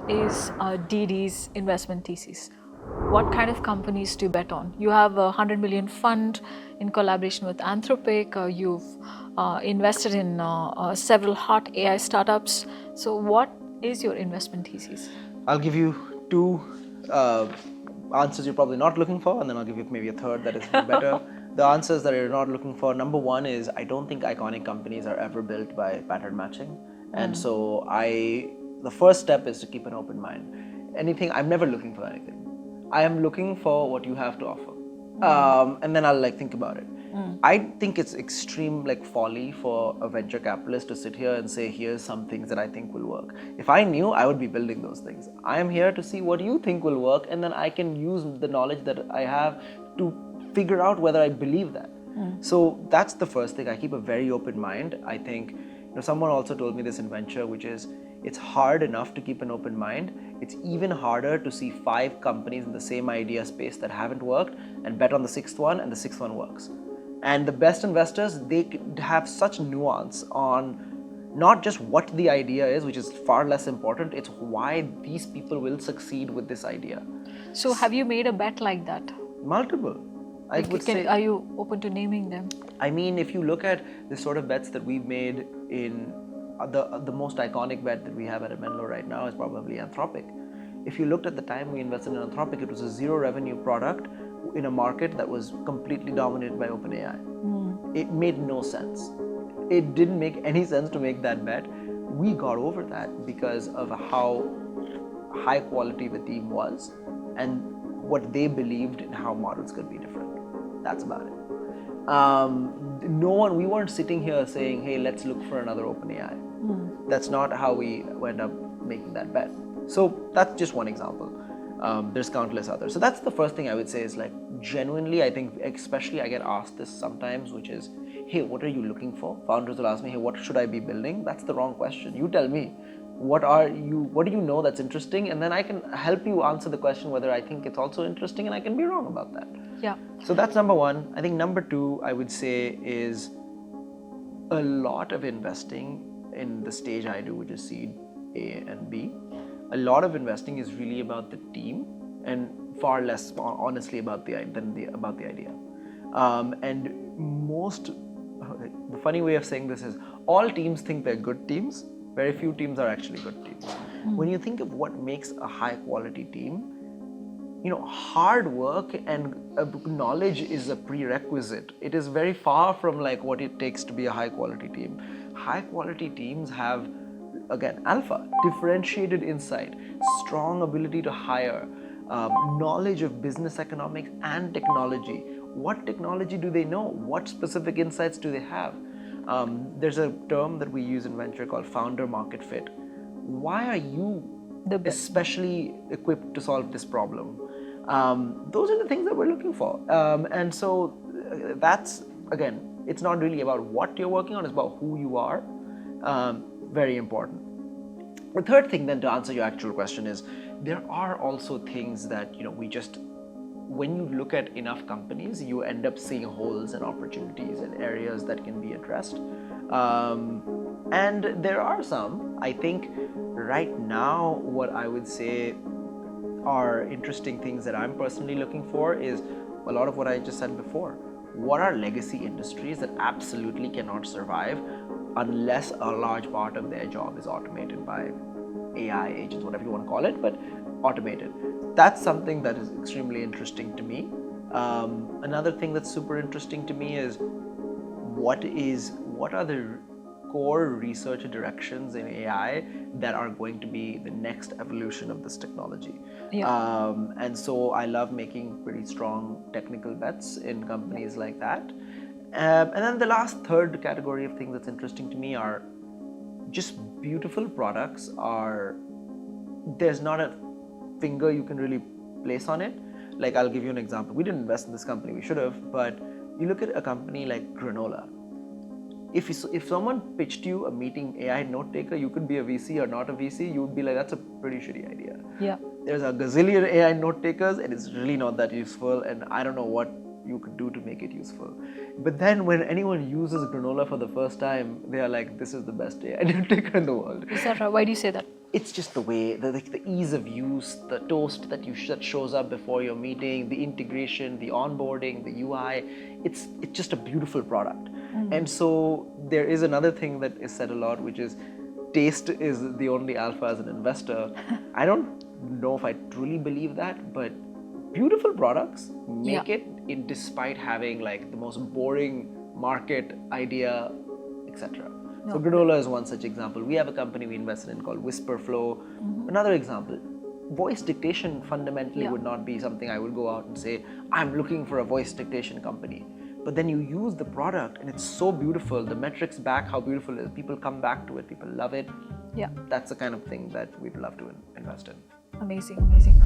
is Deedy's investment thesis? What kind of companies do you bet on? You have a 100 million fund in collaboration with Anthropic. You've invested in several hot AI startups. So what is your investment thesis? I'll give you two answers you're probably not looking for, and then I'll give you maybe a third that is better. The answers that you're not looking for, number one is I don't think iconic companies are ever built by pattern matching. And so the first step is to keep an open mind. I'm never looking for anything. I am looking for what you have to offer. And then I'll think about it. I think it's extreme folly for a venture capitalist to sit here and say, here's some things that I think will work. If I knew, I would be building those things. I am here to see what you think will work, and then I can use the knowledge that I have to figure out whether I believe that. So that's the first thing. I keep a very open mind. I think someone also told me this in venture, which is it's hard enough to keep an open mind. It's even harder to see 5 companies in the same idea space that haven't worked and bet on the 6th one, and the 6th one works. And the best investors, they have such nuance on not just what the idea is, which is far less important, it's why these people will succeed with this idea. So have you made a bet like that? Multiple. I would say. Are you open to naming them? I mean, if you look at the sort of bets that we've made in the most iconic bet that we have at Menlo right now is probably Anthropic. If you looked at the time we invested in Anthropic, it was a zero revenue product in a market that was completely dominated by OpenAI. It made no sense. It didn't make any sense to make that bet. We got over that because of how high quality the team was and what they believed in how models could be different. That's about it. We weren't sitting here saying, hey, let's look for another OpenAI. That's not how we went up making that bet. So that's just one example. There's countless others. So that's the first thing I would say is genuinely, I think, especially I get asked this sometimes, which is, hey, what are you looking for? Founders will ask me, hey, what should I be building? That's the wrong question. You tell me, what do you know that's interesting? And then I can help you answer the question whether I think it's also interesting, and I can be wrong about that. Yeah. So that's number one. I think number two, I would say, is a lot of investing in the stage I do, which is seed A and B. A lot of investing is really about the team and far less, honestly, about the idea. The funny way of saying this is all teams think they're good teams. Very few teams are actually good teams. When you think of what makes a high quality team, hard work and knowledge is a prerequisite. It is very far from what it takes to be a high quality team. High quality teams have, again, alpha, differentiated insight, strong ability to hire, knowledge of business economics and technology. What technology do they know? What specific insights do they have? There's a term that we use in venture called founder market fit. Why are you especially equipped to solve this problem? Those are the things that we're looking for. And so that's, again, it's not really about what you're working on, it's about who you are. Very important. The third thing then, to answer your actual question, is there are also things that when you look at enough companies, you end up seeing holes and opportunities and areas that can be addressed. And there are some. I think right now what I would say are interesting things that I'm personally looking for is a lot of what I just said before. What are legacy industries that absolutely cannot survive unless a large part of their job is automated by AI agents, whatever you want to call it, but automated. That's something that is extremely interesting to me. Another thing that's super interesting to me is what are the core research directions in AI that are going to be the next evolution of this technology. Yeah. And so I love making pretty strong technical bets in companies like that. And then the last third category of things that's interesting to me are just beautiful products. There's not a finger you can really place on it. I'll give you an example. We didn't invest in this company, we should have, but you look at a company like Granola. If someone pitched you a meeting AI note taker, you could be a VC or not a VC, you would be like, that's a pretty shitty idea. Yeah. There's a gazillion AI note takers and it's really not that useful, and I don't know what you could do to make it useful. But then when anyone uses Granola for the first time, they are like, this is the best AI note taker in the world. Is that right? Why do you say that? it's just the way, the ease of use, the toast that shows up before your meeting, the integration, the onboarding, the UI. It's just a beautiful product. And so there is another thing that is said a lot, which is taste is the only alpha as an investor. I don't know if I truly believe that, but beautiful products make it in despite having like the most boring market idea, etc. So granola is one such example. We have a company we invested in called Whisperflow. Another example, voice dictation fundamentally would not be something I would go out and say, I'm looking for a voice dictation company. But then you use the product and it's so beautiful. The metrics back how beautiful it is. People come back to it. People love it. Yeah. That's the kind of thing that we'd love to invest in. Amazing, amazing.